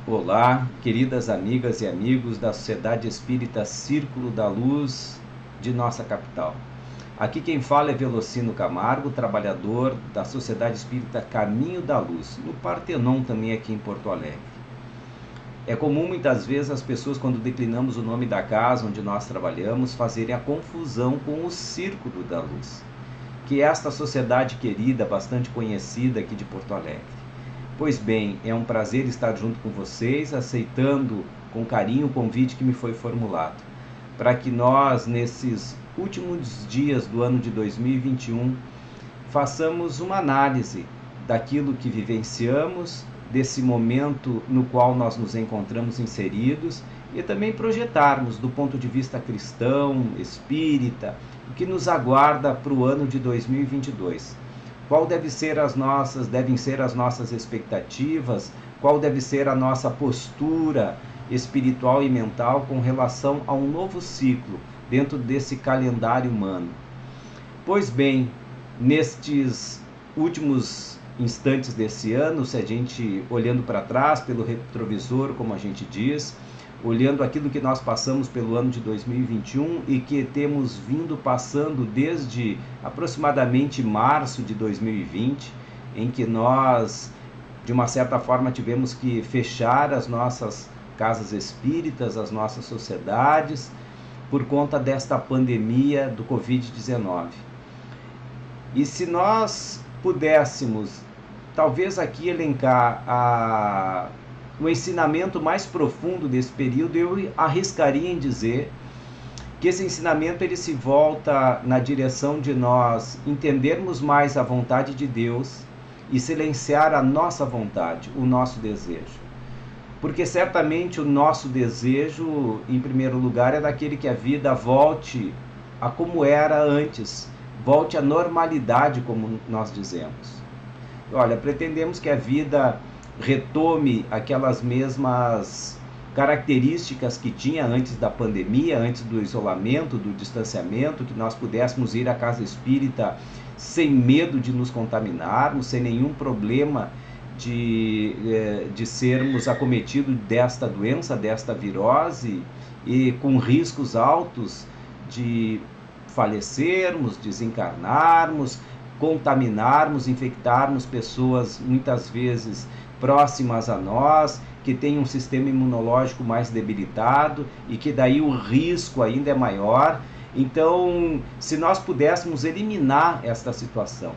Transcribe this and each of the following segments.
Olá, queridas amigas e amigos da Sociedade Espírita Círculo da Luz de nossa capital. Aqui quem fala é Velocino Camargo, trabalhador da Sociedade Espírita Caminho da Luz, no Partenon também aqui em Porto Alegre. É comum muitas vezes as pessoas, quando declinamos o nome da casa onde nós trabalhamos, fazerem a confusão com o Círculo da Luz, que é esta sociedade querida, bastante conhecida aqui de Porto Alegre. Pois bem, é um prazer estar junto com vocês, aceitando com carinho o convite que me foi formulado, para que nós, nesses últimos dias do ano de 2021, façamos uma análise daquilo que vivenciamos, desse momento no qual nós nos encontramos inseridos, e também projetarmos do ponto de vista cristão, espírita, o que nos aguarda para o ano de 2022. Qual devem ser as nossas expectativas, qual deve ser a nossa postura espiritual e mental com relação a um novo ciclo dentro desse calendário humano. Pois bem, nestes últimos instantes desse ano, se a gente olhando para trás pelo retrovisor, como a gente diz, olhando aquilo que nós passamos pelo ano de 2021 e que temos vindo passando desde aproximadamente março de 2020, em que nós, de uma certa forma, tivemos que fechar as nossas casas espíritas, as nossas sociedades, por conta desta pandemia do Covid-19. E se nós pudéssemos, talvez aqui elencar o ensinamento mais profundo desse período, eu arriscaria em dizer que esse ensinamento ele se volta na direção de nós entendermos mais a vontade de Deus e silenciar a nossa vontade, o nosso desejo. Porque certamente o nosso desejo, em primeiro lugar, é daquele que a vida volte a como era antes, volte à normalidade, como nós dizemos. Olha, pretendemos que a vida retome aquelas mesmas características que tinha antes da pandemia, antes do isolamento, do distanciamento, que nós pudéssemos ir à casa espírita sem medo de nos contaminarmos, sem nenhum problema de sermos acometidos desta doença, desta virose, e com riscos altos de falecermos, desencarnarmos, contaminarmos, infectarmos pessoas muitas vezes próximas a nós, que tem um sistema imunológico mais debilitado e que daí o risco ainda é maior. Então, se nós pudéssemos eliminar esta situação,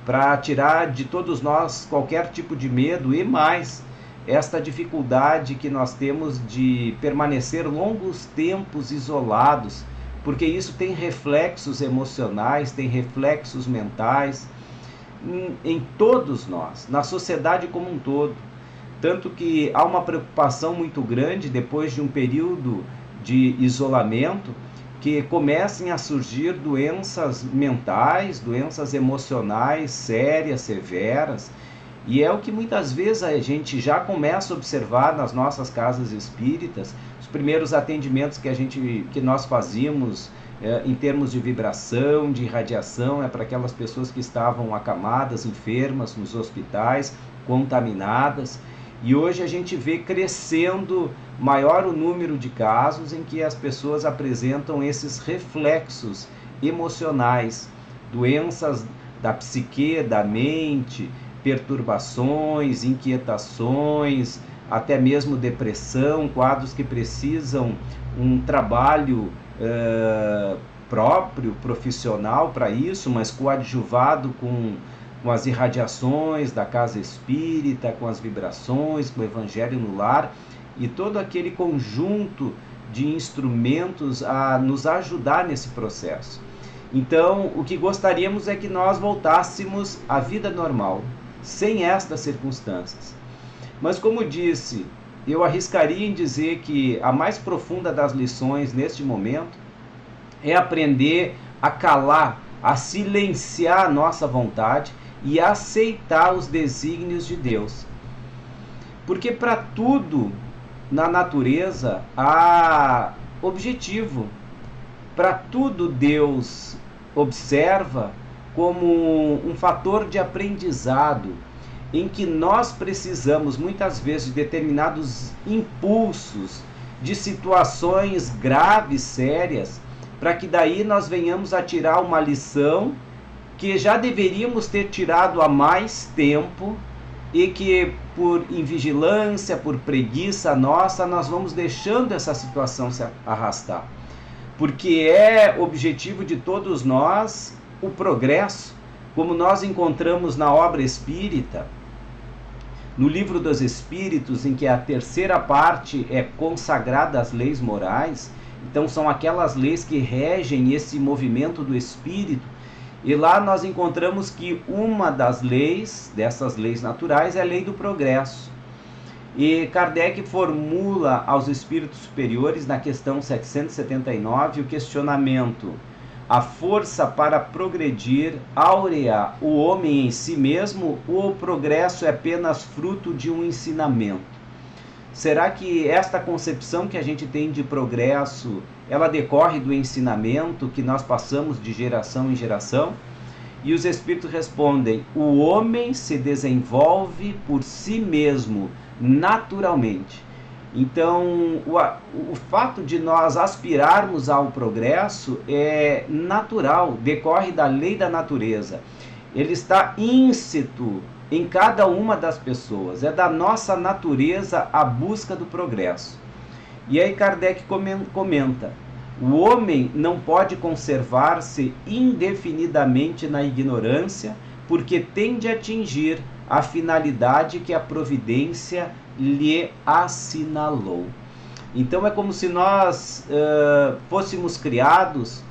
para tirar de todos nós qualquer tipo de medo e mais esta dificuldade que nós temos de permanecer longos tempos isolados, porque isso tem reflexos emocionais, tem reflexos mentais em todos nós, na sociedade como um todo. Tanto que há uma preocupação muito grande depois de um período de isolamento, que comecem a surgir doenças mentais, doenças emocionais sérias, severas, e é o que muitas vezes a gente já começa a observar nas nossas casas espíritas. Os primeiros atendimentos que nós fazíamos em termos de vibração, de radiação, é para aquelas pessoas que estavam acamadas, enfermas, nos hospitais, contaminadas. E hoje a gente vê crescendo maior o número de casos em que as pessoas apresentam esses reflexos emocionais, doenças da psique, da mente, perturbações, inquietações, até mesmo depressão, quadros que precisam um trabalho próprio, profissional para isso, mas coadjuvado com as irradiações da casa espírita, com as vibrações, com o evangelho no lar e todo aquele conjunto de instrumentos a nos ajudar nesse processo. Então, o que gostaríamos é que nós voltássemos à vida normal, sem estas circunstâncias. Mas, como disse, eu arriscaria em dizer que a mais profunda das lições neste momento é aprender a calar, a silenciar a nossa vontade e aceitar os desígnios de Deus. Porque para tudo na natureza há objetivo. Para tudo Deus observa como um fator de aprendizado. em que nós precisamos muitas vezes de determinados impulsos, de situações graves, sérias, para que daí nós venhamos a tirar uma lição que já deveríamos ter tirado há mais tempo e que por invigilância, por preguiça nossa, nós vamos deixando essa situação se arrastar. Porque é objetivo de todos nós o progresso, como nós encontramos na obra espírita, no Livro dos Espíritos, em que a terceira parte é consagrada às leis morais. Então são aquelas leis que regem esse movimento do espírito, e lá nós encontramos que uma das leis, dessas leis naturais, é a lei do progresso. E Kardec formula aos espíritos superiores, na questão 779, o questionamento: a força para progredir áurea o homem em si mesmo, ou o progresso é apenas fruto de um ensinamento? Será que esta concepção que a gente tem de progresso, ela decorre do ensinamento que nós passamos de geração em geração? E os espíritos respondem: o homem se desenvolve por si mesmo, naturalmente. Então, o fato de nós aspirarmos ao progresso é natural, decorre da lei da natureza. Ele está íncito em cada uma das pessoas. É da nossa natureza a busca do progresso. E aí Kardec comenta: o homem não pode conservar-se indefinidamente na ignorância, porque tende a atingir a finalidade que a providência lhe assinalou. Então é como se nós fôssemos criados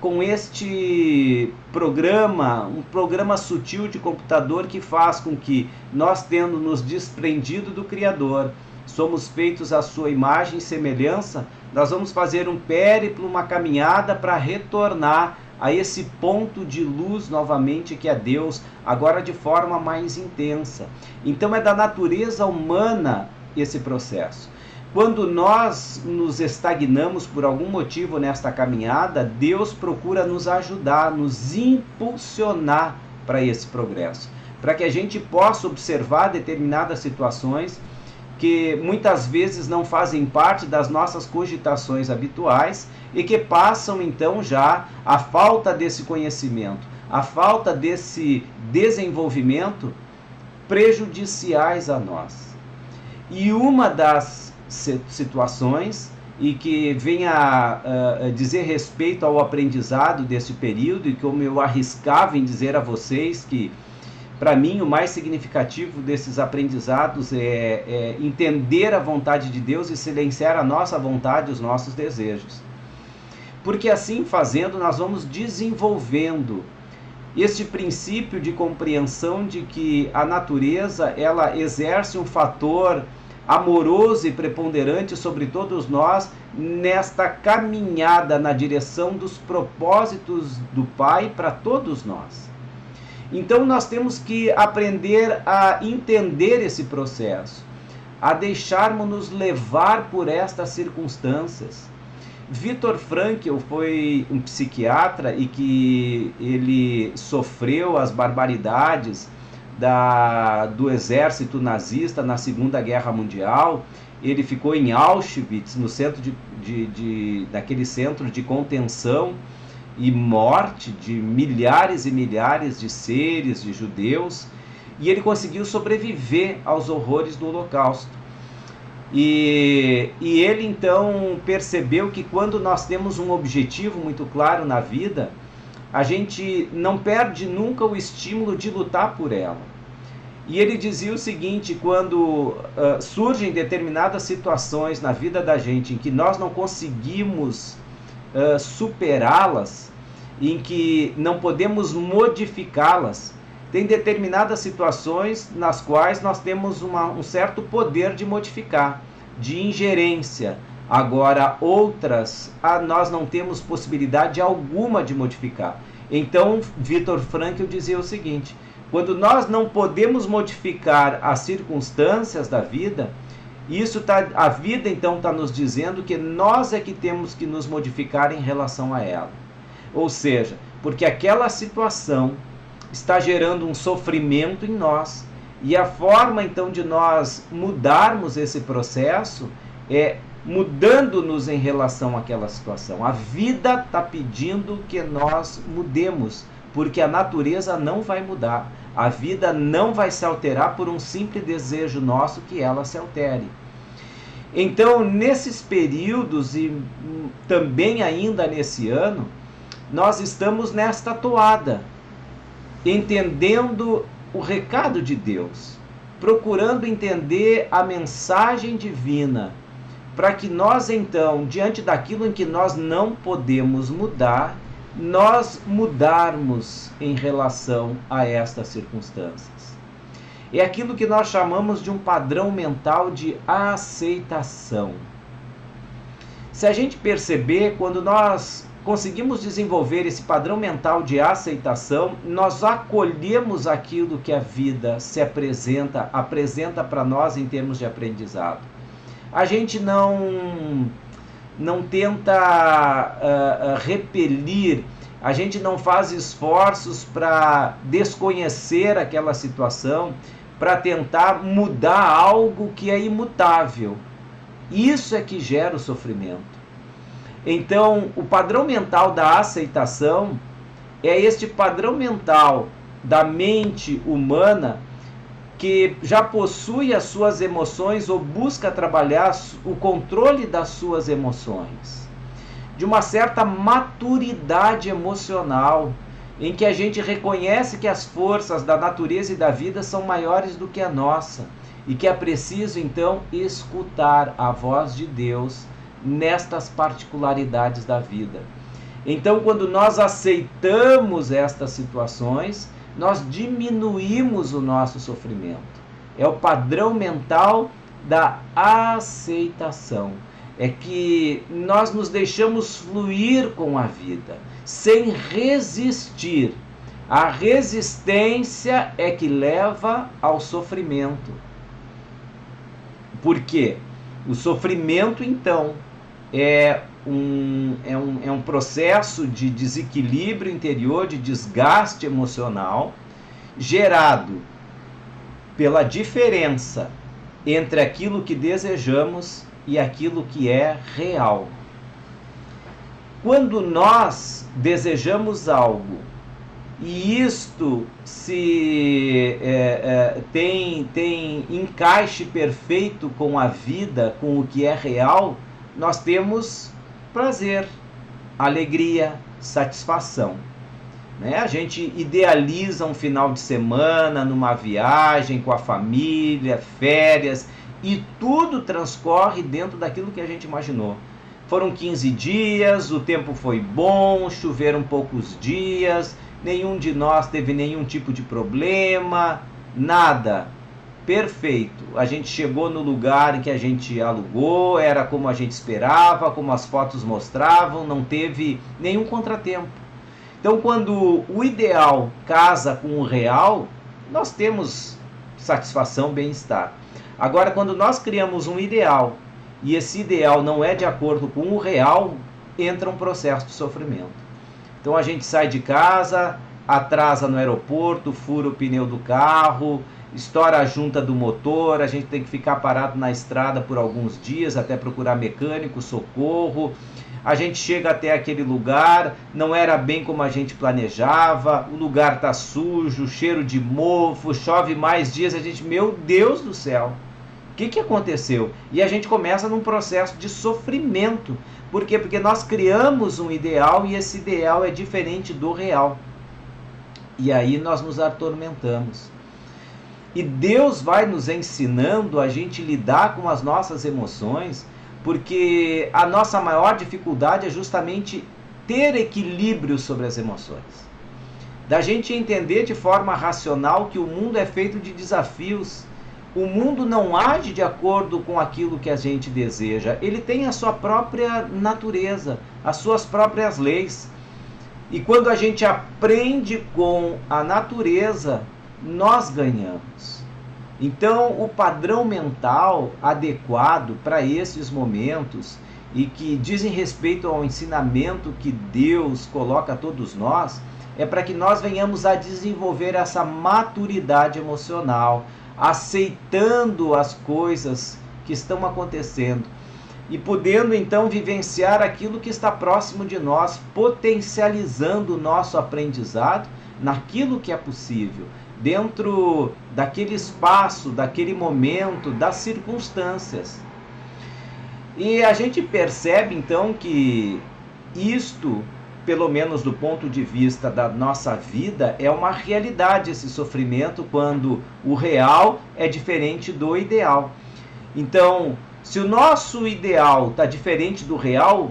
com este programa, um programa sutil de computador que faz com que nós, tendo nos desprendido do Criador, somos feitos à sua imagem e semelhança, nós vamos fazer um périplo, uma caminhada para retornar a esse ponto de luz novamente, que é Deus, agora de forma mais intensa. Então é da natureza humana esse processo. Quando nós nos estagnamos por algum motivo nesta caminhada, Deus procura nos ajudar, nos impulsionar para esse progresso, para que a gente possa observar determinadas situações que muitas vezes não fazem parte das nossas cogitações habituais e que passam então já a falta desse conhecimento, a falta desse desenvolvimento prejudiciais a nós. E uma das situações, e que vem a dizer respeito ao aprendizado desse período, e como eu arriscava em dizer a vocês que para mim, o mais significativo desses aprendizados é entender a vontade de Deus e silenciar a nossa vontade, os nossos desejos. Porque assim fazendo, nós vamos desenvolvendo este princípio de compreensão de que a natureza, ela exerce um fator amoroso e preponderante sobre todos nós nesta caminhada na direção dos propósitos do Pai para todos nós. Então nós temos que aprender a entender esse processo, a deixarmos-nos levar por estas circunstâncias. Viktor Frankl foi um psiquiatra e que ele sofreu as barbaridades do exército nazista na Segunda Guerra Mundial. Ele ficou em Auschwitz, no centro daquele centro de contenção e morte de milhares e milhares de seres, de judeus, e ele conseguiu sobreviver aos horrores do Holocausto. E ele então percebeu que quando nós temos um objetivo muito claro na vida, a gente não perde nunca o estímulo de lutar por ela. E ele dizia o seguinte: quando surgem determinadas situações na vida da gente em que nós não conseguimos superá-las, em que não podemos modificá-las, tem determinadas situações nas quais nós temos um certo poder de modificar, de ingerência. Agora, outras, nós não temos possibilidade alguma de modificar. Então, Viktor Frankl dizia o seguinte: quando nós não podemos modificar as circunstâncias da vida, a vida então está nos dizendo que nós é que temos que nos modificar em relação a ela. Ou seja, porque aquela situação está gerando um sofrimento em nós, E a forma então de nós mudarmos esse processo é mudando-nos em relação àquela situação. A vida está pedindo que nós mudemos, porque a natureza não vai mudar. A vida não vai se alterar por um simples desejo nosso que ela se altere. Então, nesses períodos e também ainda nesse ano, nós estamos nesta toada, entendendo o recado de Deus, procurando entender a mensagem divina, para que nós então, diante daquilo em que nós não podemos mudar, nós mudarmos em relação a estas circunstâncias. É aquilo que nós chamamos de um padrão mental de aceitação. Se a gente perceber, quando nós conseguimos desenvolver esse padrão mental de aceitação, nós acolhemos aquilo que a vida se apresenta para nós em termos de aprendizado. A gente não tenta repelir, a gente não faz esforços para desconhecer aquela situação, para tentar mudar algo que é imutável. Isso é que gera o sofrimento. Então, o padrão mental da aceitação é este padrão mental da mente humana que já possui as suas emoções ou busca trabalhar o controle das suas emoções, de uma certa maturidade emocional, em que a gente reconhece que as forças da natureza e da vida são maiores do que a nossa, e que é preciso então escutar a voz de Deus nestas particularidades da vida. Então, quando nós aceitamos estas situações, nós diminuímos o nosso sofrimento. É o padrão mental da aceitação. É que nós nos deixamos fluir com a vida, sem resistir. A resistência é que leva ao sofrimento. Por quê? O sofrimento, então, é um processo de desequilíbrio interior, de desgaste emocional, gerado pela diferença entre aquilo que desejamos e aquilo que é real. Quando nós desejamos algo e isto tem encaixe perfeito com a vida, com o que é real, nós temos prazer, alegria, satisfação. A gente idealiza um final de semana numa viagem com a família, férias, e tudo transcorre dentro daquilo que a gente imaginou. Foram 15 dias, o tempo foi bom, choveram poucos dias, nenhum de nós teve nenhum tipo de problema, nada. Perfeito. A gente chegou no lugar em que a gente alugou, era como a gente esperava, como as fotos mostravam, não teve nenhum contratempo. Então, quando o ideal casa com o real, nós temos satisfação, bem-estar. Agora, quando nós criamos um ideal e esse ideal não é de acordo com o real, entra um processo de sofrimento. Então, a gente sai de casa, atrasa no aeroporto, fura o pneu do carro, estoura a junta do motor, a gente tem que ficar parado na estrada por alguns dias até procurar mecânico, socorro. A gente chega até aquele lugar, não era bem como a gente planejava, o lugar está sujo, cheiro de mofo, chove mais dias, a gente, meu Deus do céu, o que aconteceu? E a gente começa num processo de sofrimento. Por quê? Porque nós criamos um ideal e esse ideal é diferente do real. E aí nós nos atormentamos. E Deus vai nos ensinando a gente lidar com as nossas emoções, porque a nossa maior dificuldade é justamente ter equilíbrio sobre as emoções. Da gente entender de forma racional que o mundo é feito de desafios. O mundo não age de acordo com aquilo que a gente deseja. Ele tem a sua própria natureza, as suas próprias leis. E quando a gente aprende com a natureza, nós ganhamos. Então, o padrão mental adequado para esses momentos e que dizem respeito ao ensinamento que Deus coloca a todos nós, é para que nós venhamos a desenvolver essa maturidade emocional, aceitando as coisas que estão acontecendo e podendo então vivenciar aquilo que está próximo de nós, potencializando o nosso aprendizado naquilo que é possível, dentro daquele espaço, daquele momento, das circunstâncias. E a gente percebe então que isto, pelo menos do ponto de vista da nossa vida, é uma realidade, esse sofrimento, quando o real é diferente do ideal. Então, se o nosso ideal está diferente do real,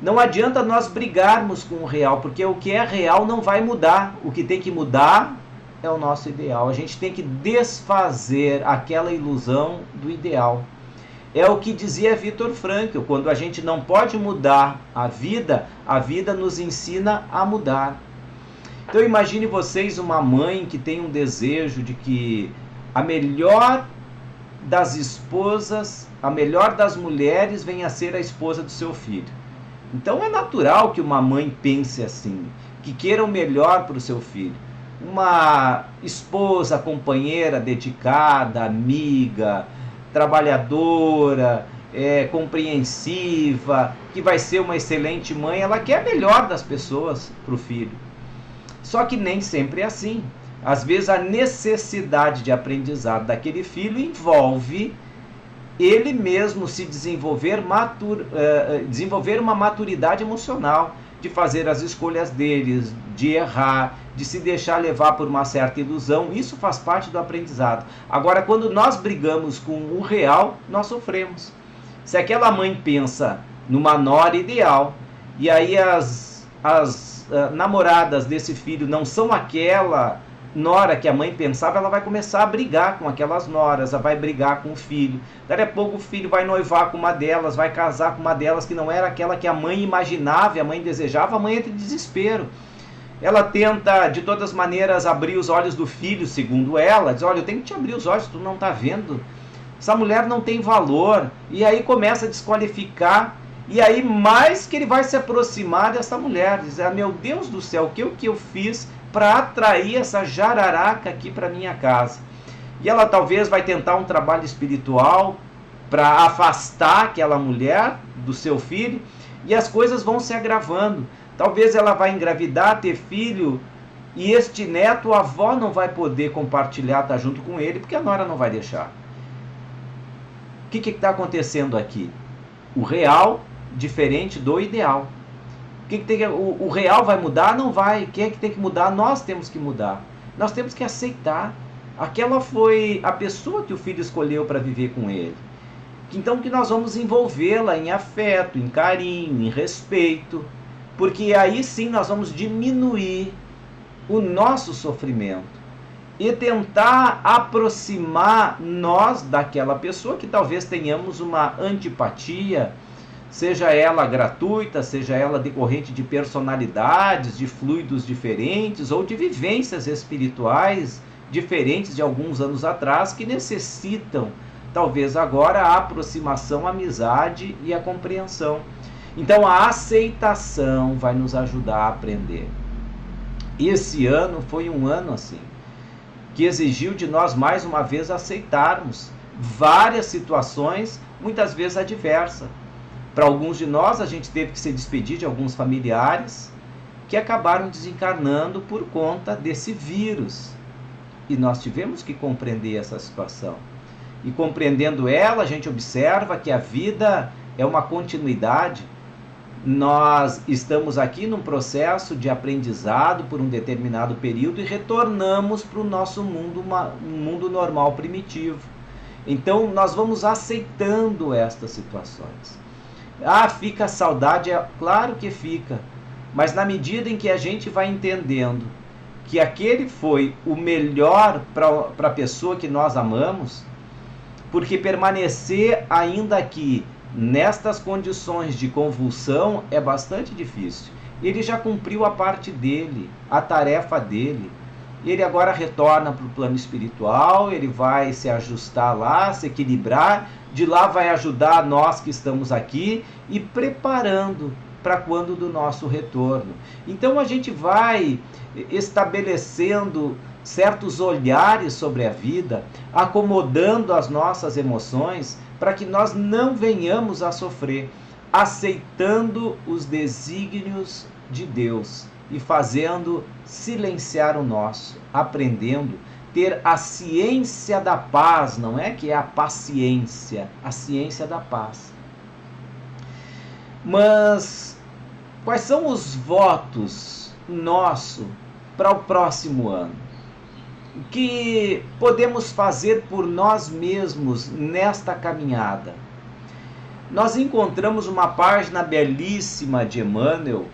não adianta nós brigarmos com o real, porque o que é real não vai mudar. O que tem que mudar é o nosso ideal. A gente tem que desfazer aquela ilusão do ideal. É o que dizia Viktor Frankl: quando a gente não pode mudar a vida nos ensina a mudar. Então imagine vocês uma mãe que tem um desejo de que a melhor das esposas, a melhor das mulheres venha a ser a esposa do seu filho. Então é natural que uma mãe pense assim, que queira o melhor para o seu filho. Uma esposa, companheira, dedicada, amiga, trabalhadora, compreensiva, que vai ser uma excelente mãe, ela quer a melhor das pessoas para o filho. Só que nem sempre é assim. Às vezes a necessidade de aprendizado daquele filho envolve ele mesmo se desenvolver uma maturidade emocional, de fazer as escolhas deles, de errar, de se deixar levar por uma certa ilusão. Isso faz parte do aprendizado. Agora, quando nós brigamos com o real, nós sofremos. Se aquela mãe pensa numa nora ideal, e aí as namoradas desse filho não são aquela nora que a mãe pensava, ela vai começar a brigar com aquelas noras, ela vai brigar com o filho. Daqui a pouco o filho vai noivar com uma delas, vai casar com uma delas que não era aquela que a mãe imaginava e a mãe desejava. A mãe entra em desespero. Ela tenta de todas as maneiras abrir os olhos do filho, segundo ela, diz: olha, eu tenho que te abrir os olhos, tu não está vendo? Essa mulher não tem valor. E aí começa a desqualificar. E aí mais que ele vai se aproximar dessa mulher, diz: ah, meu Deus do céu, o que eu fiz para atrair essa jararaca aqui para minha casa? E ela talvez vai tentar um trabalho espiritual para afastar aquela mulher do seu filho, e as coisas vão se agravando. Talvez ela vai engravidar, ter filho, e este neto, a avó não vai poder compartilhar, estar junto com ele, porque a nora não vai deixar. O que está acontecendo aqui? O real diferente do ideal. O real vai mudar? Não vai. Quem é que tem que mudar? Nós temos que mudar. Nós temos que aceitar. Aquela foi a pessoa que o filho escolheu para viver com ele. Então que nós vamos envolvê-la em afeto, em carinho, em respeito, porque aí sim nós vamos diminuir o nosso sofrimento e tentar aproximar nós daquela pessoa que talvez tenhamos uma antipatia, seja ela gratuita, seja ela decorrente de personalidades, de fluidos diferentes ou de vivências espirituais diferentes de alguns anos atrás, que necessitam, talvez agora, a aproximação, a amizade e a compreensão. Então a aceitação vai nos ajudar a aprender. Esse ano foi um ano assim, que exigiu de nós mais uma vez aceitarmos várias situações, muitas vezes adversas. Para alguns de nós, a gente teve que se despedir de alguns familiares que acabaram desencarnando por conta desse vírus. E nós tivemos que compreender essa situação. E compreendendo ela, a gente observa que a vida é uma continuidade. Nós estamos aqui num processo de aprendizado por um determinado período e retornamos para o nosso mundo, um mundo normal, primitivo. Então, nós vamos aceitando estas situações. Ah, fica saudade? Claro que fica. Mas na medida em que a gente vai entendendo que aquele foi o melhor para a pessoa que nós amamos, porque permanecer ainda aqui nestas condições de convulsão é bastante difícil. Ele já cumpriu a parte dele, a tarefa dele. Ele agora retorna para o plano espiritual, ele vai se ajustar lá, se equilibrar, de lá vai ajudar nós que estamos aqui e preparando para quando do nosso retorno. Então a gente vai estabelecendo certos olhares sobre a vida, acomodando as nossas emoções para que nós não venhamos a sofrer, aceitando os desígnios de Deus e fazendo silenciar o nosso, aprendendo ter a ciência da paz, não é que é a paciência, a ciência da paz. Mas quais são os votos nossos para o próximo ano? O que podemos fazer por nós mesmos nesta caminhada? Nós encontramos uma página belíssima de Emmanuel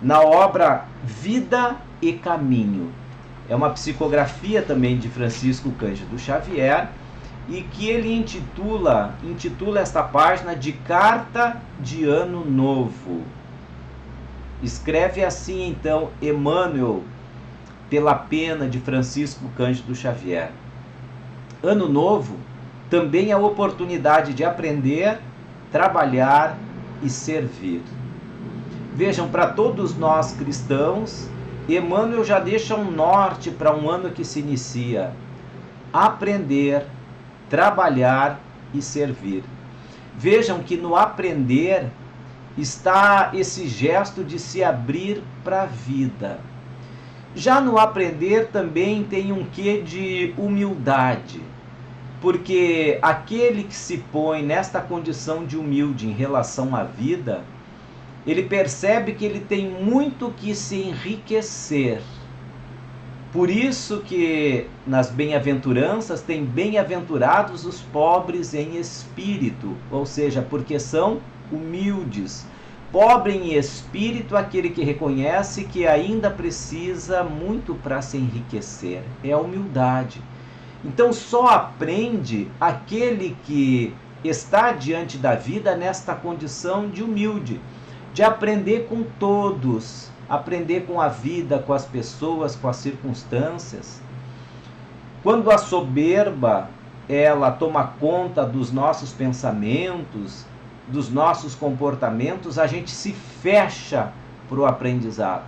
na obra Vida e Caminho. É uma psicografia também de Francisco Cândido Xavier, e que ele intitula esta página de Carta de Ano Novo. Escreve assim então Emmanuel, pela pena de Francisco Cândido Xavier: Ano Novo também é a oportunidade de aprender, trabalhar e servir. Vejam, para todos nós cristãos, Emmanuel já deixa um norte para um ano que se inicia: aprender, trabalhar e servir. Vejam que no aprender está esse gesto de se abrir para a vida. Já no aprender também tem um quê de humildade, porque aquele que se põe nesta condição de humilde em relação à vida, ele percebe que ele tem muito que se enriquecer. Por isso que nas bem-aventuranças tem bem-aventurados os pobres em espírito, ou seja, porque são humildes. Pobre em espírito aquele que reconhece que ainda precisa muito para se enriquecer. É a humildade. Então só aprende aquele que está diante da vida nesta condição de humilde, de aprender com todos, aprender com a vida, com as pessoas, com as circunstâncias. Quando a soberba, ela toma conta dos nossos pensamentos, dos nossos comportamentos, a gente se fecha para o aprendizado,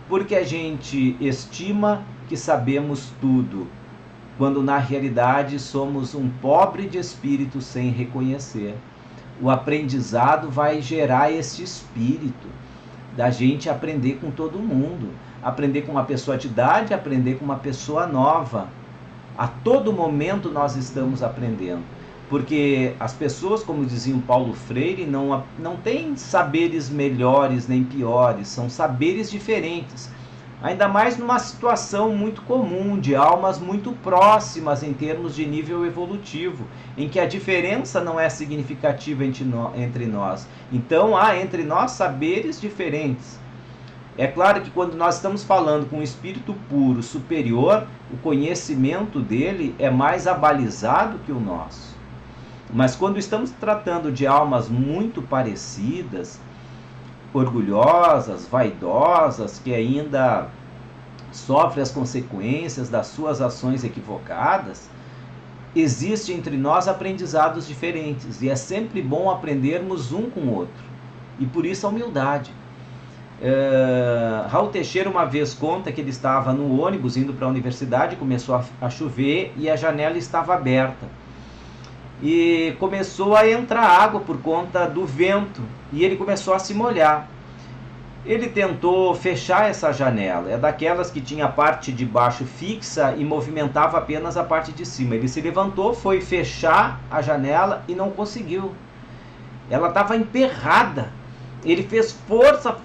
porque a gente estima que sabemos tudo, quando na realidade somos um pobre de espírito sem reconhecer. O aprendizado vai gerar esse espírito da gente aprender com todo mundo, aprender com uma pessoa de idade, aprender com uma pessoa nova. A todo momento nós estamos aprendendo, porque as pessoas, como dizia Paulo Freire, não têm saberes melhores nem piores, são saberes diferentes. Ainda mais numa situação muito comum, de almas muito próximas em termos de nível evolutivo, em que a diferença não é significativa entre nós. Então há entre nós saberes diferentes. É claro que quando nós estamos falando com um espírito puro, superior, o conhecimento dele é mais abalizado que o nosso. Mas quando estamos tratando de almas muito parecidas, orgulhosas, vaidosas, que ainda sofrem as consequências das suas ações equivocadas, existe entre nós aprendizados diferentes, e é sempre bom aprendermos um com o outro, e por isso a humildade. Raul Teixeira uma vez conta que ele estava no ônibus indo para a universidade, começou a chover e a janela estava aberta, e começou a entrar água por conta do vento, e ele começou a se molhar. Ele tentou fechar essa janela, é daquelas que tinha a parte de baixo fixa e movimentava apenas a parte de cima. Ele se levantou, foi fechar a janela e não conseguiu. Ela estava emperrada. Ele fez força,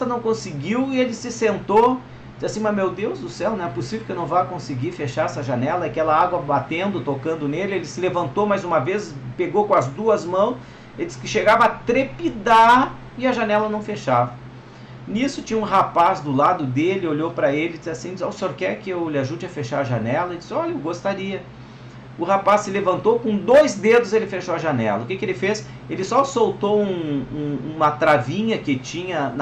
não conseguiu, e ele se sentou. Disse assim: mas meu Deus do céu, não é possível que eu não vá conseguir fechar essa janela, aquela água batendo, tocando nele. Ele se levantou mais uma vez, pegou com as duas mãos, ele disse que chegava a trepidar e a janela não fechava. Nisso tinha um rapaz do lado dele, olhou para ele e disse assim: o senhor quer que eu lhe ajude a fechar a janela? Ele disse: olha, eu gostaria. O rapaz se levantou, com 2 dedos ele fechou a janela. O que ele fez? Ele só soltou uma travinha que tinha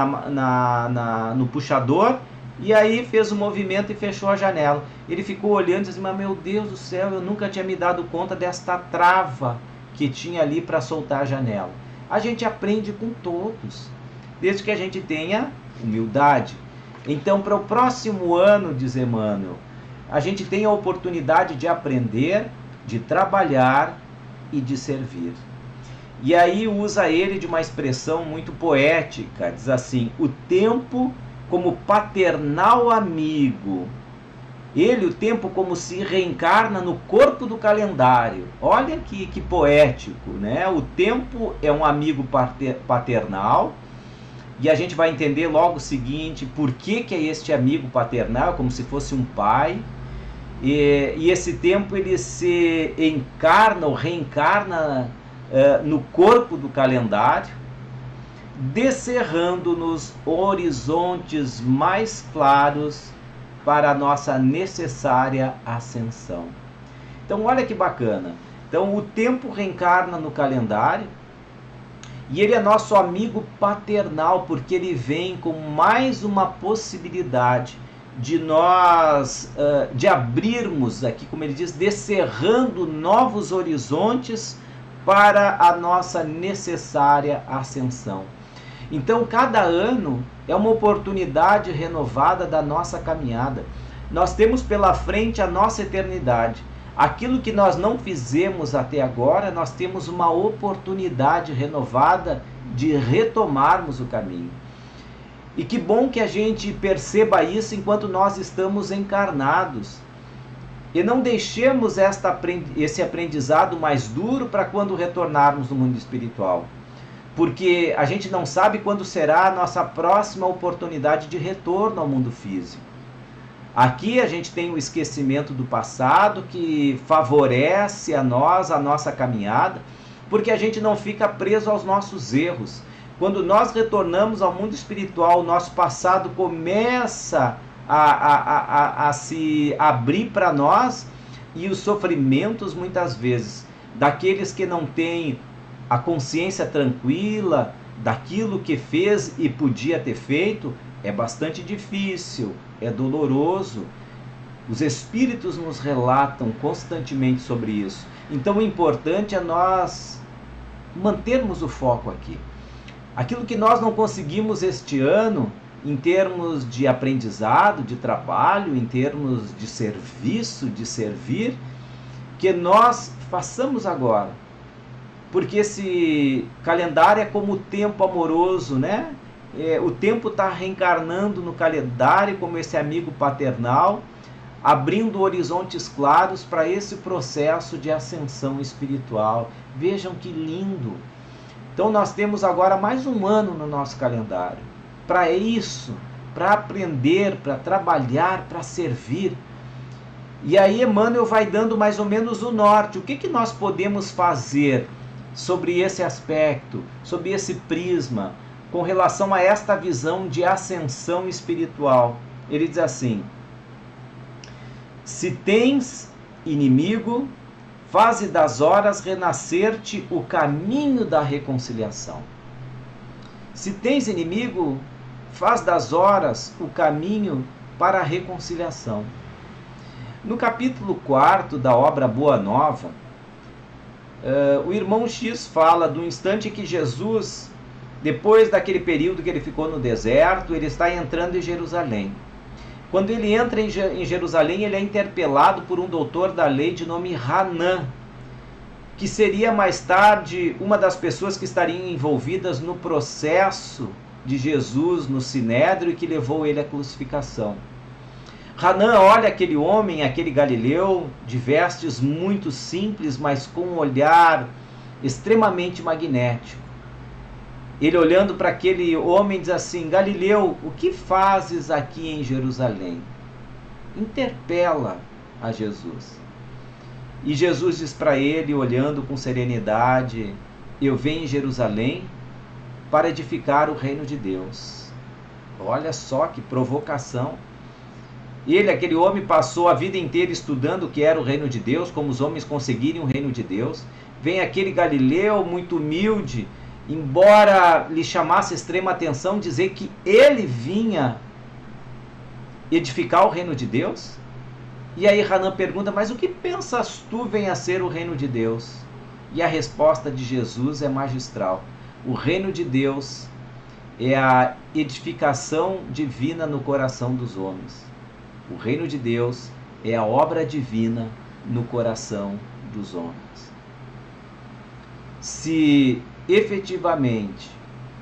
no puxador, e aí fez o movimento e fechou a janela. Ele ficou olhando e disse: mas meu Deus do céu, eu nunca tinha me dado conta desta trava que tinha ali para soltar a janela. A gente aprende com todos. desde que a gente tenha humildade. Então, para o próximo ano, diz Emmanuel, a gente tem a oportunidade de aprender, de trabalhar e de servir. E aí usa ele de uma expressão muito poética, diz assim: o tempo como paternal amigo. Ele, o tempo, como se reencarna no corpo do calendário. Olha que poético, né? O tempo é um amigo paternal, e a gente vai entender logo o seguinte, por que é este amigo paternal, como se fosse um pai. E esse tempo ele se encarna ou reencarna no corpo do calendário, descerrando-nos horizontes mais claros para a nossa necessária ascensão. Então olha que bacana. Então o tempo reencarna no calendário e ele é nosso amigo paternal, porque ele vem com mais uma possibilidade de nós, de abrirmos aqui, como ele diz, descerrando novos horizontes para a nossa necessária ascensão. Então, cada ano é uma oportunidade renovada da nossa caminhada. Nós temos pela frente a nossa eternidade. Aquilo que nós não fizemos até agora, nós temos uma oportunidade renovada de retomarmos o caminho. E que bom que a gente perceba isso enquanto nós estamos encarnados. E não deixemos esse aprendizado mais duro para quando retornarmos no mundo espiritual. Porque a gente não sabe quando será a nossa próxima oportunidade de retorno ao mundo físico. Aqui a gente tem o esquecimento do passado que favorece a nós, a nossa caminhada, porque a gente não fica preso aos nossos erros. Quando nós retornamos ao mundo espiritual, o nosso passado começa a se abrir para nós, e os sofrimentos muitas vezes daqueles que não têm a consciência tranquila daquilo que fez e podia ter feito é bastante difícil, é doloroso. Os espíritos nos relatam constantemente sobre isso. Então o importante é nós mantermos o foco aqui. Aquilo que nós não conseguimos este ano, em termos de aprendizado, de trabalho, em termos de serviço, de servir, que nós façamos agora. Porque esse calendário é como o tempo amoroso, né? O tempo está reencarnando no calendário como esse amigo paternal, abrindo horizontes claros para esse processo de ascensão espiritual. Vejam que lindo! Então nós temos agora mais um ano no nosso calendário. Para isso, para aprender, para trabalhar, para servir. E aí Emmanuel vai dando mais ou menos o norte. O que nós podemos fazer sobre esse aspecto, sobre esse prisma, com relação a esta visão de ascensão espiritual? Ele diz assim: se tens inimigo, faze das horas renascer-te o caminho da reconciliação. Se tens inimigo, faz das horas o caminho para a reconciliação. No capítulo 4 da obra Boa Nova, o irmão X fala do instante que Jesus, depois daquele período que ele ficou no deserto, ele está entrando em Jerusalém. Quando ele entra em Jerusalém, ele é interpelado por um doutor da lei de nome Hanan, que seria mais tarde uma das pessoas que estariam envolvidas no processo de Jesus no Sinédrio e que levou ele à crucificação. Hanan olha aquele homem, aquele galileu, de vestes muito simples, mas com um olhar extremamente magnético. Ele, olhando para aquele homem, diz assim: Galileu, o que fazes aqui em Jerusalém? Interpela a Jesus. E Jesus diz para ele, olhando com serenidade: eu venho em Jerusalém para edificar o reino de Deus. Olha só que provocação. Ele, aquele homem, passou a vida inteira estudando o que era o reino de Deus, como os homens conseguirem o reino de Deus. Vem aquele Galileu muito humilde, embora lhe chamasse extrema atenção, dizer que ele vinha edificar o reino de Deus. E aí Hanan pergunta: mas o que pensas tu venha a ser o reino de Deus? E a resposta de Jesus é magistral: o reino de Deus é a edificação divina no coração dos homens. O reino de Deus é a obra divina no coração dos homens. Se efetivamente,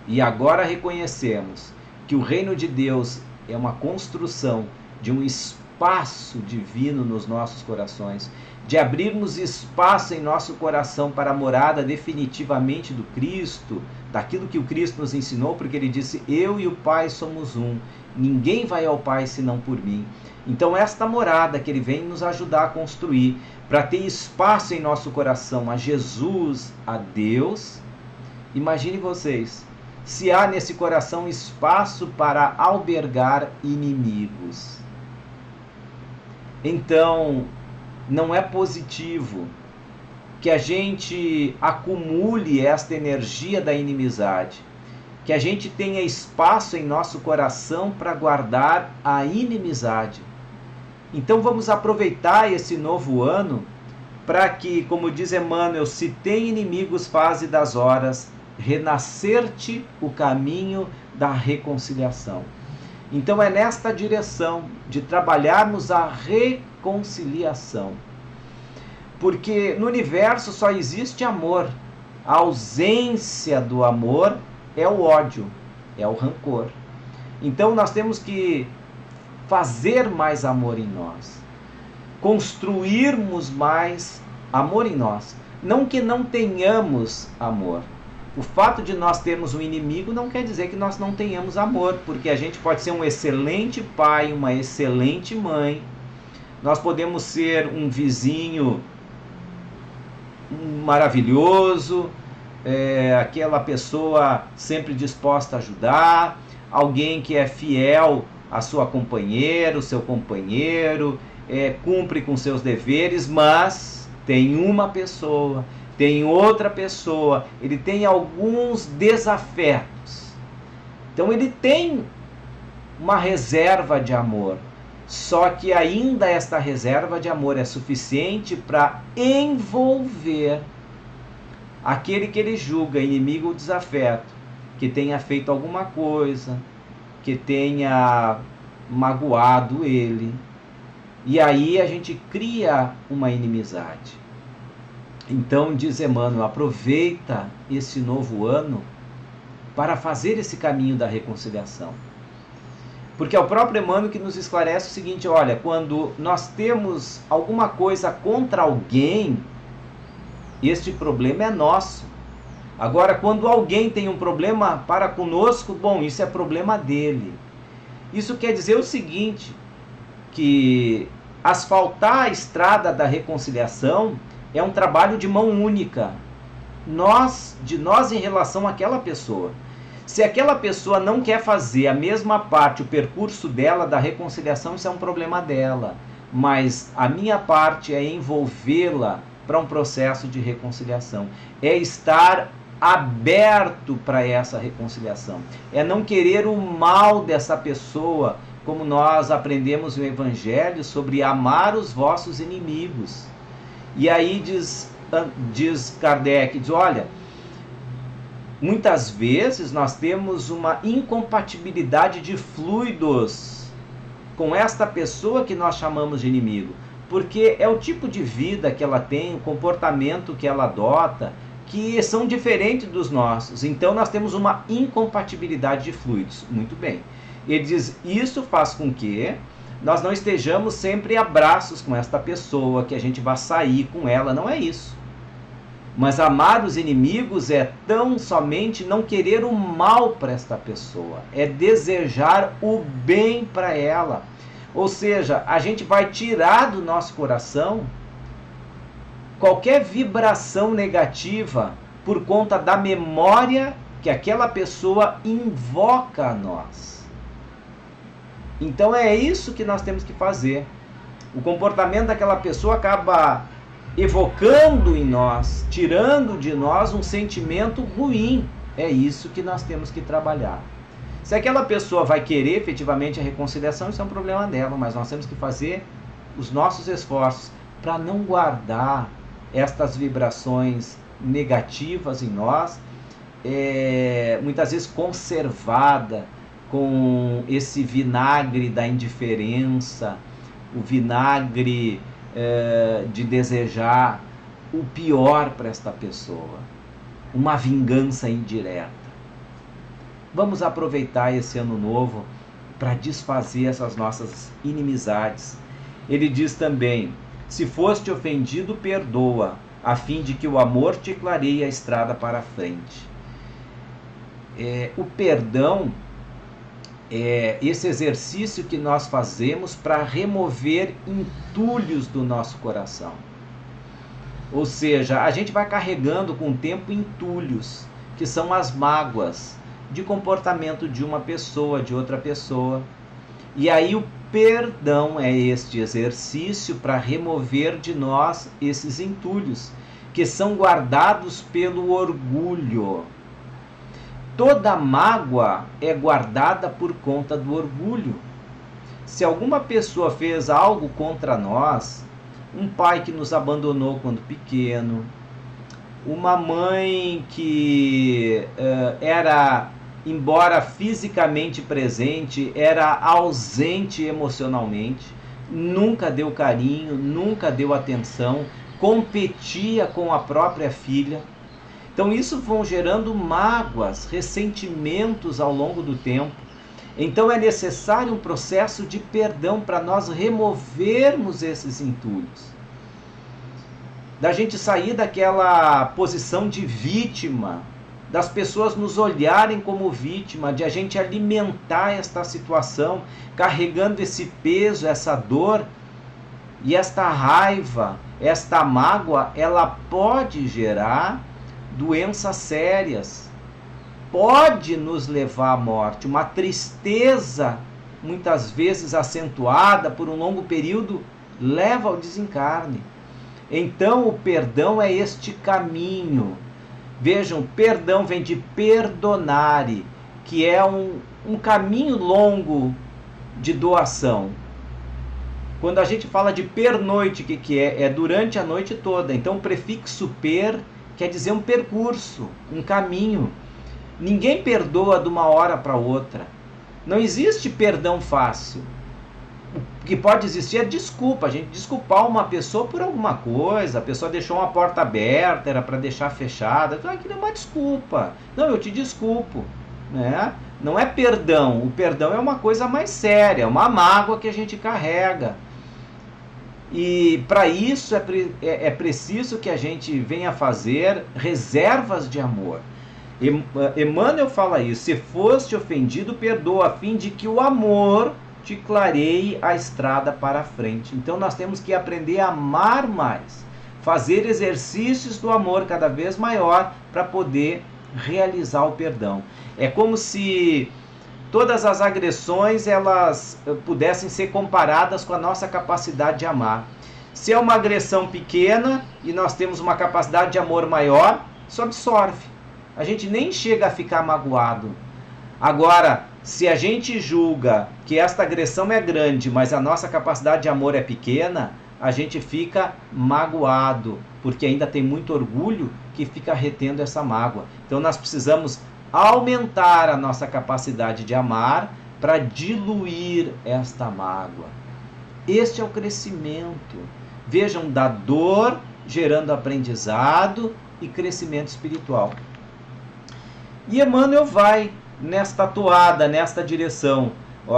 e agora reconhecemos, que o reino de Deus é uma construção de um espaço divino nos nossos corações, de abrirmos espaço em nosso coração para a morada definitivamente do Cristo, daquilo que o Cristo nos ensinou, porque ele disse: eu e o Pai somos um, ninguém vai ao Pai senão por mim. Então esta morada que ele vem nos ajudar a construir, para ter espaço em nosso coração a Jesus, a Deus. Imagine vocês, se há nesse coração espaço para albergar inimigos. Então, não é positivo que a gente acumule esta energia da inimizade, que a gente tenha espaço em nosso coração para guardar a inimizade. Então vamos aproveitar esse novo ano para que, como diz Emmanuel, se tem inimigos, faze das horas renascer-te o caminho da reconciliação. Então é nesta direção de trabalharmos a reconciliação. Porque no universo só existe amor. A ausência do amor é o ódio, é o rancor. Então nós temos que fazer mais amor em nós, construirmos mais amor em nós. Não que não tenhamos amor. O fato de nós termos um inimigo não quer dizer que nós não tenhamos amor, porque a gente pode ser um excelente pai, uma excelente mãe, nós podemos ser um vizinho maravilhoso, aquela pessoa sempre disposta a ajudar, alguém que é fiel à sua companheira, o seu companheiro, cumpre com seus deveres, mas tem uma pessoa, tem outra pessoa, ele tem alguns desafetos. Então ele tem uma reserva de amor, só que ainda esta reserva de amor é suficiente para envolver aquele que ele julga inimigo ou desafeto, que tenha feito alguma coisa, que tenha magoado ele. E aí a gente cria uma inimizade. Então, diz Emmanuel, aproveita esse novo ano para fazer esse caminho da reconciliação. Porque é o próprio Emmanuel que nos esclarece o seguinte: olha, quando nós temos alguma coisa contra alguém, este problema é nosso. Agora, quando alguém tem um problema para conosco, bom, isso é problema dele. Isso quer dizer o seguinte, que asfaltar a estrada da reconciliação é um trabalho de mão única. De nós em relação àquela pessoa. Se aquela pessoa não quer fazer a mesma parte, o percurso dela da reconciliação, isso é um problema dela. Mas a minha parte é envolvê-la para um processo de reconciliação. É estar aberto para essa reconciliação. É não querer o mal dessa pessoa, como nós aprendemos no Evangelho sobre amar os vossos inimigos. E aí diz Kardec, olha, muitas vezes nós temos uma incompatibilidade de fluidos com esta pessoa que nós chamamos de inimigo, porque é o tipo de vida que ela tem, o comportamento que ela adota, que são diferentes dos nossos. Então nós temos uma incompatibilidade de fluidos. Muito bem. Ele diz, isso faz com que nós não estejamos sempre a braços com esta pessoa, que a gente vá sair com ela, não é isso. Mas amar os inimigos é tão somente não querer o mal para esta pessoa, é desejar o bem para ela. Ou seja, a gente vai tirar do nosso coração qualquer vibração negativa por conta da memória que aquela pessoa invoca a nós. Então é isso que nós temos que fazer. O comportamento daquela pessoa acaba evocando em nós, tirando de nós um sentimento ruim. É isso que nós temos que trabalhar. Se aquela pessoa vai querer efetivamente a reconciliação, isso é um problema dela, mas nós temos que fazer os nossos esforços para não guardar estas vibrações negativas em nós, muitas vezes conservada com esse vinagre da indiferença, o vinagre de desejar o pior para esta pessoa, uma vingança indireta. Vamos aproveitar esse ano novo para desfazer essas nossas inimizades. Ele diz também: se foste ofendido, perdoa, a fim de que o amor te clareie a estrada para a frente. O perdão é esse exercício que nós fazemos para remover entulhos do nosso coração. Ou seja, a gente vai carregando com o tempo entulhos, que são as mágoas de comportamento de uma pessoa, de outra pessoa. E aí o perdão é este exercício para remover de nós esses entulhos, que são guardados pelo orgulho. Toda mágoa é guardada por conta do orgulho. Se alguma pessoa fez algo contra nós, um pai que nos abandonou quando pequeno, uma mãe que era, embora fisicamente presente, era ausente emocionalmente, nunca deu carinho, nunca deu atenção, competia com a própria filha. Então isso vão gerando mágoas, ressentimentos ao longo do tempo. Então é necessário um processo de perdão para nós removermos esses entulhos. Da gente sair daquela posição de vítima, das pessoas nos olharem como vítima, de a gente alimentar esta situação, carregando esse peso, essa dor e esta raiva, esta mágoa, ela pode gerar doenças sérias, pode nos levar à morte. Uma tristeza, muitas vezes acentuada por um longo período, leva ao desencarne. Então o perdão é este caminho. Vejam, perdão vem de perdonare, que é um caminho longo de doação. Quando a gente fala de pernoite, o que é? É durante a noite toda. Então o prefixo per quer dizer um percurso, um caminho. Ninguém perdoa de uma hora para outra. Não existe perdão fácil. O que pode existir é desculpa. A gente desculpar uma pessoa por alguma coisa. A pessoa deixou uma porta aberta, era para deixar fechada. Então aquilo é uma desculpa. Não, eu te desculpo, né? Não é perdão. O perdão é uma coisa mais séria, uma mágoa que a gente carrega. E para isso é preciso que a gente venha fazer reservas de amor. Emmanuel fala isso: se foste ofendido, perdoa, a fim de que o amor te clareie a estrada para a frente. Então nós temos que aprender a amar mais, fazer exercícios do amor cada vez maior para poder realizar o perdão. É como se todas as agressões elas pudessem ser comparadas com a nossa capacidade de amar. Se é uma agressão pequena e nós temos uma capacidade de amor maior, isso absorve. A gente nem chega a ficar magoado. Agora, se a gente julga que esta agressão é grande, mas a nossa capacidade de amor é pequena, a gente fica magoado, porque ainda tem muito orgulho que fica retendo essa mágoa. Então nós precisamos aumentar a nossa capacidade de amar para diluir esta mágoa. Este é o crescimento. Vejam, da dor gerando aprendizado e crescimento espiritual. E Emmanuel vai nesta toada, nesta direção.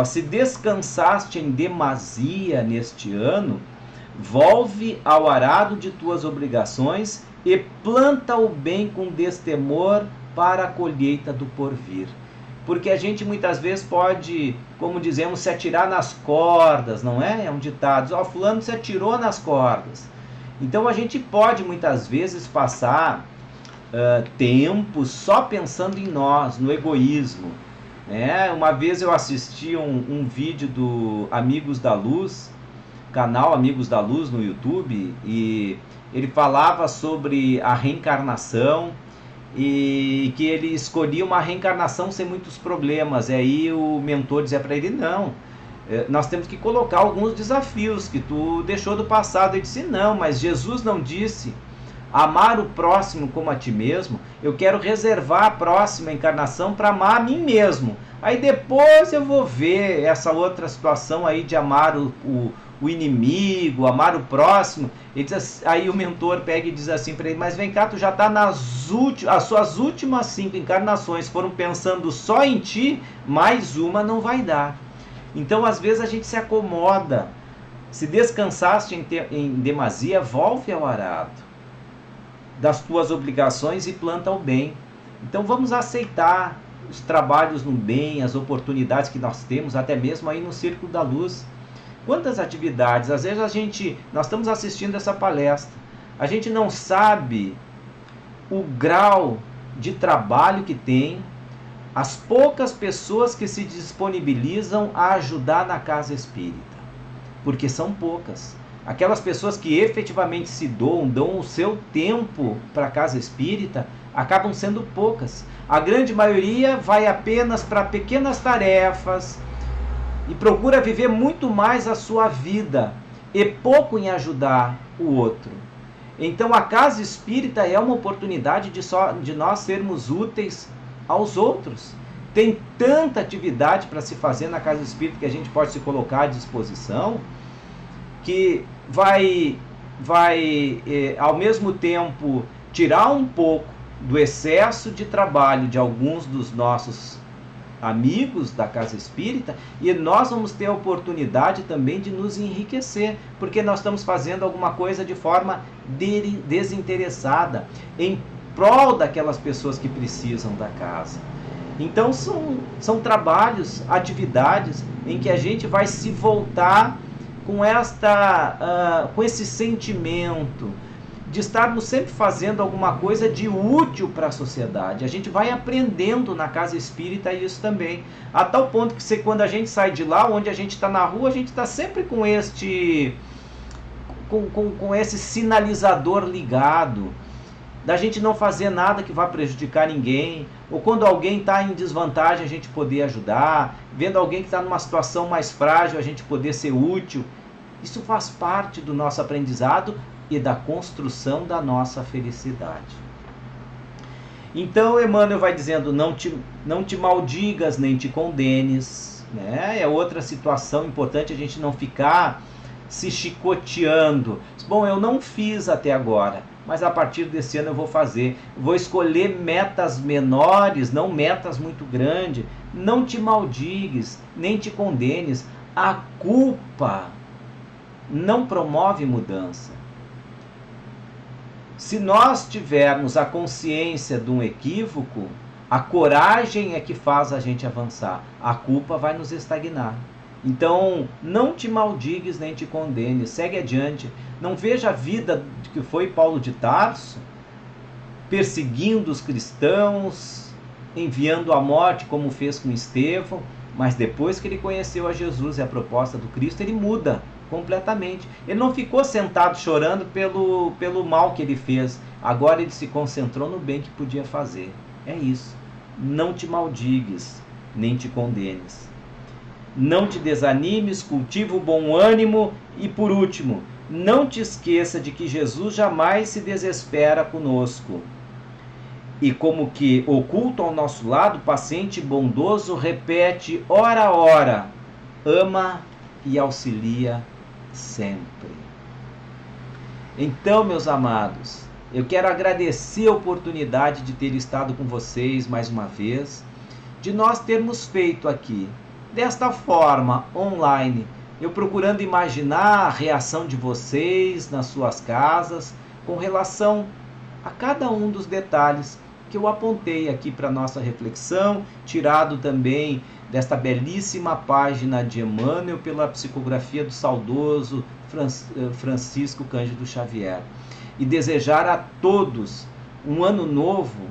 Se descansaste em demasia neste ano, volve ao arado de tuas obrigações e planta o bem com destemor para a colheita do porvir. Porque a gente muitas vezes pode, como dizemos, se atirar nas cordas, não é? É um ditado: fulano se atirou nas cordas. Então a gente pode muitas vezes passar tempo só pensando em nós, no egoísmo. Uma vez eu assisti um vídeo do Amigos da Luz, canal Amigos da Luz no YouTube, e ele falava sobre a reencarnação e que ele escolhia uma reencarnação sem muitos problemas. E aí o mentor dizia para ele: não, nós temos que colocar alguns desafios que tu deixou do passado. Ele disse: não, mas Jesus não disse amar o próximo como a ti mesmo, eu quero reservar a próxima encarnação para amar a mim mesmo. Aí depois eu vou ver essa outra situação aí de amar o inimigo, amar o próximo. Ele diz, aí o mentor pega e diz assim para ele, mas vem cá, tu já está as suas últimas 5 encarnações foram pensando só em ti, mais uma não vai dar. Então às vezes a gente se acomoda. Se descansaste em demasia, volve ao arado das tuas obrigações e planta o bem. Então vamos aceitar os trabalhos no bem, as oportunidades que nós temos, até mesmo aí no Círculo da Luz. Quantas atividades, às vezes nós estamos assistindo essa palestra, a gente não sabe o grau de trabalho que tem, as poucas pessoas que se disponibilizam a ajudar na casa espírita, porque são poucas. Aquelas pessoas que efetivamente se dão o seu tempo para a casa espírita, acabam sendo poucas. A grande maioria vai apenas para pequenas tarefas e procura viver muito mais a sua vida e pouco em ajudar o outro. Então a casa espírita é uma oportunidade de nós sermos úteis aos outros. Tem tanta atividade para se fazer na casa espírita que a gente pode se colocar à disposição, que vai ao mesmo tempo tirar um pouco do excesso de trabalho de alguns dos nossos amigos da casa espírita, e nós vamos ter a oportunidade também de nos enriquecer, porque nós estamos fazendo alguma coisa de forma desinteressada, em prol daquelas pessoas que precisam da casa. Então são trabalhos, atividades em que a gente vai se voltar com esse sentimento de estarmos sempre fazendo alguma coisa de útil para a sociedade. A gente vai aprendendo na casa espírita isso também, a tal ponto que quando a gente sai de lá, onde a gente está na rua, a gente está sempre com esse sinalizador ligado, da gente não fazer nada que vá prejudicar ninguém, ou quando alguém está em desvantagem a gente poder ajudar, vendo alguém que está numa situação mais frágil a gente poder ser útil. Isso faz parte do nosso aprendizado e da construção da nossa felicidade. Então Emmanuel vai dizendo, não te maldigas nem te condenes, né? É outra situação importante, a gente não ficar se chicoteando. Bom, eu não fiz até agora, mas a partir desse ano eu vou fazer. Vou escolher metas menores, não metas muito grandes. Não te maldigues, nem te condenes. A culpa não promove mudança. Se nós tivermos a consciência de um equívoco, a coragem é que faz a gente avançar. A culpa vai nos estagnar. Então, não te maldigues nem te condenes, segue adiante. Não veja a vida que foi Paulo de Tarso, perseguindo os cristãos, enviando à morte como fez com Estevão, mas depois que ele conheceu a Jesus e a proposta do Cristo, ele muda completamente. Ele não ficou sentado chorando pelo mal que ele fez, agora ele se concentrou no bem que podia fazer. É isso. Não te maldigues, nem te condenes. Não te desanimes, cultiva o bom ânimo e, por último, não te esqueça de que Jesus jamais se desespera conosco. E como que oculto ao nosso lado, paciente e bondoso, repete ora a ora, ama e auxilia sempre. Então, meus amados, eu quero agradecer a oportunidade de ter estado com vocês mais uma vez, de nós termos feito aqui desta forma, online, eu procurando imaginar a reação de vocês nas suas casas com relação a cada um dos detalhes que eu apontei aqui para nossa reflexão, tirado também desta belíssima página de Emmanuel pela psicografia do saudoso Francisco Cândido Xavier. E desejar a todos um ano novo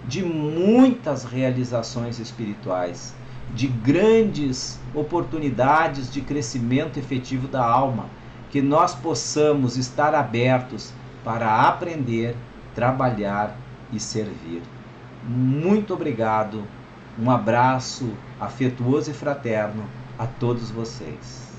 de muitas realizações espirituais, de grandes oportunidades de crescimento efetivo da alma, que nós possamos estar abertos para aprender, trabalhar e servir. Muito obrigado, um abraço afetuoso e fraterno a todos vocês.